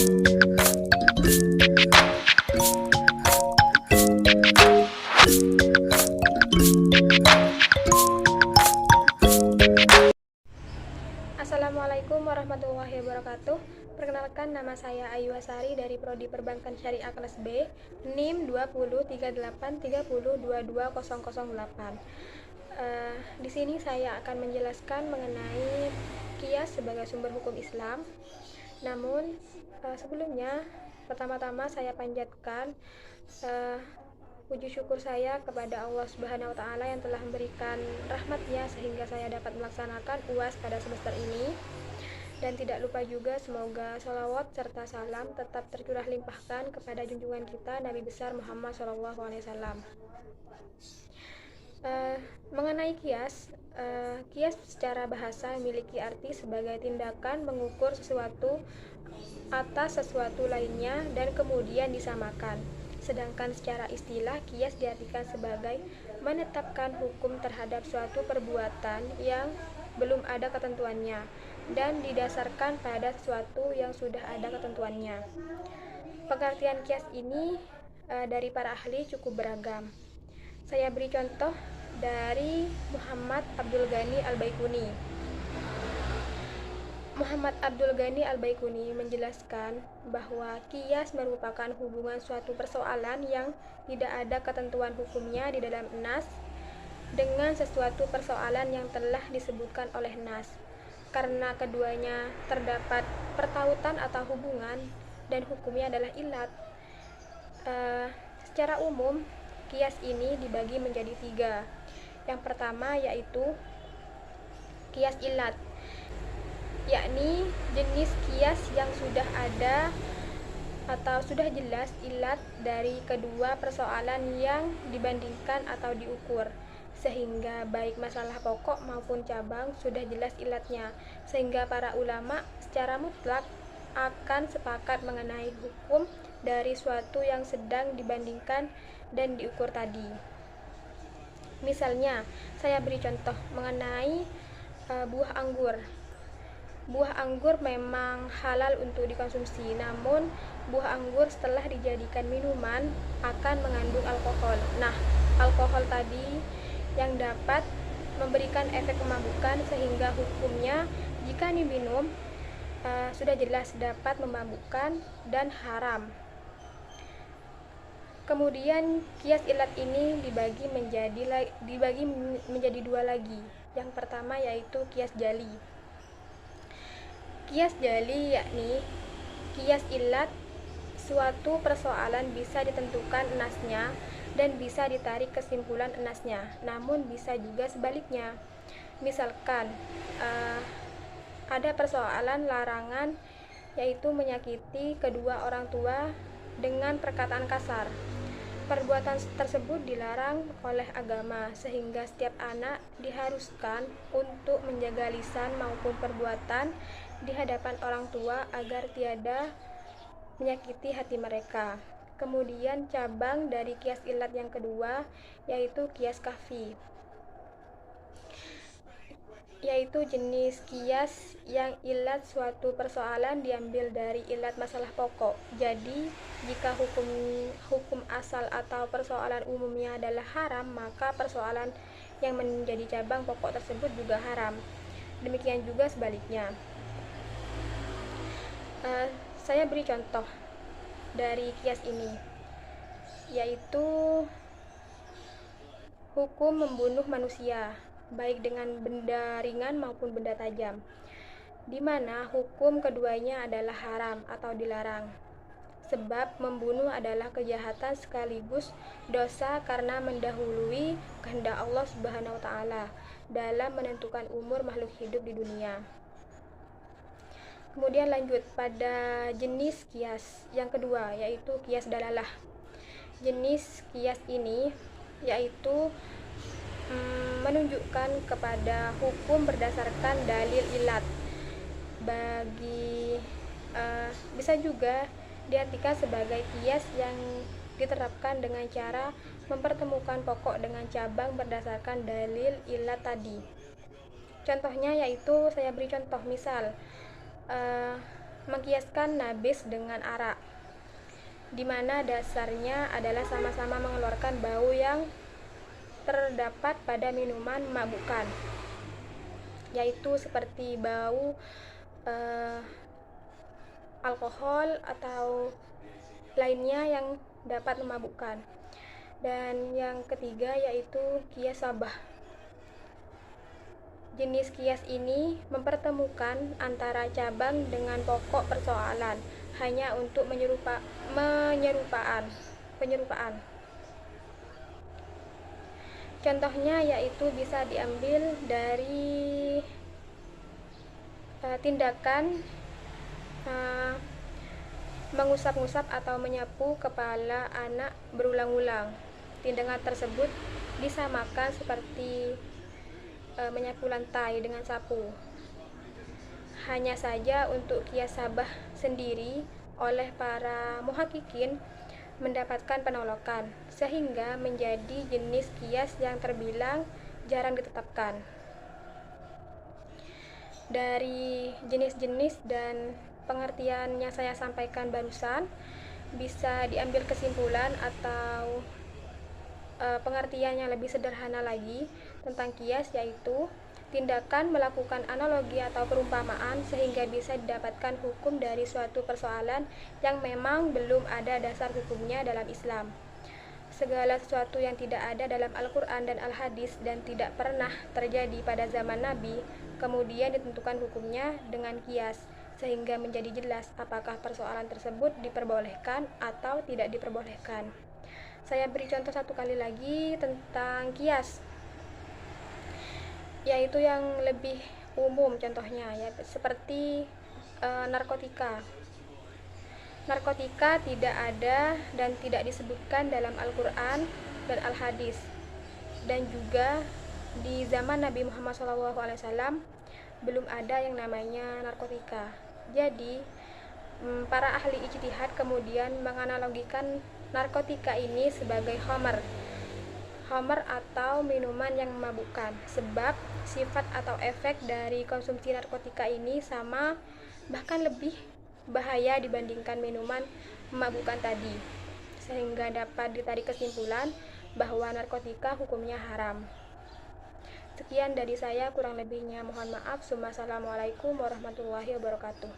Assalamualaikum warahmatullahi wabarakatuh. Perkenalkan, nama saya Ayu Hasari dari Prodi Perbankan Syariah kelas B, NIM 203830222008. Di sini saya akan menjelaskan mengenai qiyas sebagai sumber hukum Islam. Namun sebelumnya, pertama-tama saya panjatkan puji syukur saya kepada Allah Subhanahu wa Ta'ala yang telah memberikan rahmatnya sehingga saya dapat melaksanakan UAS pada semester ini. Dan tidak lupa juga semoga sholawat serta salam tetap tercurah limpahkan kepada junjungan kita Nabi besar Muhammad SAW. Mengenai qiyas, qiyas secara bahasa memiliki arti sebagai tindakan mengukur sesuatu atas sesuatu lainnya dan kemudian disamakan. Sedangkan secara istilah, qiyas diartikan sebagai menetapkan hukum terhadap suatu perbuatan yang belum ada ketentuannya dan didasarkan pada sesuatu yang sudah ada ketentuannya. Pengertian qiyas ini dari para ahli cukup beragam. Saya beri contoh dari Muhammad Abdul Ghani Al-Baikuni. Muhammad Abdul Ghani Al-Baikuni menjelaskan bahwa qiyas merupakan hubungan suatu persoalan yang tidak ada ketentuan hukumnya di dalam nas dengan sesuatu persoalan yang telah disebutkan oleh nas. Karena keduanya terdapat pertautan atau hubungan dan hukumnya adalah ilat. Secara umum, qiyas ini dibagi menjadi 3. Yang pertama yaitu qiyas ilat, yakni jenis qiyas yang sudah ada atau sudah jelas ilat dari kedua persoalan yang dibandingkan atau diukur, sehingga baik masalah pokok maupun cabang sudah jelas ilatnya, sehingga para ulama secara mutlak akan sepakat mengenai hukum dari suatu yang sedang dibandingkan dan diukur tadi. Misalnya, saya beri contoh mengenai buah anggur. Buah anggur memang halal untuk dikonsumsi, namun buah anggur setelah dijadikan minuman akan mengandung alkohol. Nah, alkohol tadi yang dapat memberikan efek memabukkan sehingga hukumnya jika diminum sudah jelas dapat memabukkan dan haram. Kemudian qiyas ilat ini dibagi menjadi 2 lagi. Yang pertama yaitu qiyas jali. Qiyas jali yakni qiyas ilat suatu persoalan bisa ditentukan nasnya dan bisa ditarik kesimpulan nasnya, namun bisa juga sebaliknya. Misalkan ada persoalan larangan yaitu menyakiti kedua orang tua dengan perkataan kasar. Perbuatan tersebut dilarang oleh agama sehingga setiap anak diharuskan untuk menjaga lisan maupun perbuatan di hadapan orang tua agar tiada menyakiti hati mereka. Kemudian cabang dari qiyas ilat yang kedua yaitu qiyas kafi, yaitu jenis qiyas yang ilat suatu persoalan diambil dari ilat masalah pokok. Jadi jika hukum asal atau persoalan umumnya adalah haram, maka persoalan yang menjadi cabang pokok tersebut juga haram. Demikian juga sebaliknya. Saya beri contoh dari qiyas ini, yaitu hukum membunuh manusia baik dengan benda ringan maupun benda tajam, di mana hukum keduanya adalah haram atau dilarang. Sebab membunuh adalah kejahatan sekaligus dosa karena mendahului kehendak Allah Subhanahu wa Ta'ala dalam menentukan umur makhluk hidup di dunia. Kemudian lanjut pada jenis qiyas yang kedua yaitu qiyas dalalah. Jenis qiyas ini yaitu menunjukkan kepada hukum berdasarkan dalil ilat. Bisa juga diartikan sebagai qiyas yang diterapkan dengan cara mempertemukan pokok dengan cabang berdasarkan dalil ilat tadi. Contohnya yaitu saya beri contoh, misal mengkiaskan nabis dengan arak, di mana dasarnya adalah sama-sama mengeluarkan bau yang terdapat pada minuman memabukkan, yaitu seperti bau alkohol atau lainnya yang dapat memabukkan. Dan yang ketiga yaitu kias sabah. Jenis kias ini mempertemukan antara cabang dengan pokok persoalan hanya untuk penyerupaan. Contohnya yaitu bisa diambil dari tindakan mengusap-ngusap atau menyapu kepala anak berulang-ulang. Tindakan tersebut disamakan seperti menyapu lantai dengan sapu. Hanya saja untuk kias sabah sendiri oleh para muhakkikin mendapatkan penolakan, sehingga menjadi jenis kias yang terbilang jarang ditetapkan. Dari jenis-jenis dan pengertian yang saya sampaikan barusan, bisa diambil kesimpulan atau pengertian yang lebih sederhana lagi tentang kias, yaitu tindakan melakukan analogi atau perumpamaan sehingga bisa didapatkan hukum dari suatu persoalan yang memang belum ada dasar hukumnya dalam Islam. Segala sesuatu yang tidak ada dalam Al-Quran dan Al-Hadis dan tidak pernah terjadi pada zaman Nabi, kemudian ditentukan hukumnya dengan kias, sehingga menjadi jelas apakah persoalan tersebut diperbolehkan atau tidak diperbolehkan. Saya beri contoh satu kali lagi tentang kias, yaitu yang lebih umum contohnya ya, seperti narkotika. Narkotika tidak ada dan tidak disebutkan dalam Al-Quran dan Al-Hadis, dan juga di zaman Nabi Muhammad SAW belum ada yang namanya narkotika. Jadi para ahli ijtihad kemudian menganalogikan narkotika ini sebagai khamar atau minuman yang memabukkan, sebab sifat atau efek dari konsumsi narkotika ini sama, bahkan lebih bahaya dibandingkan minuman memabukkan tadi, sehingga dapat ditarik kesimpulan bahwa narkotika hukumnya haram. Sekian dari saya, kurang lebihnya mohon maaf. Assalamualaikum warahmatullahi wabarakatuh.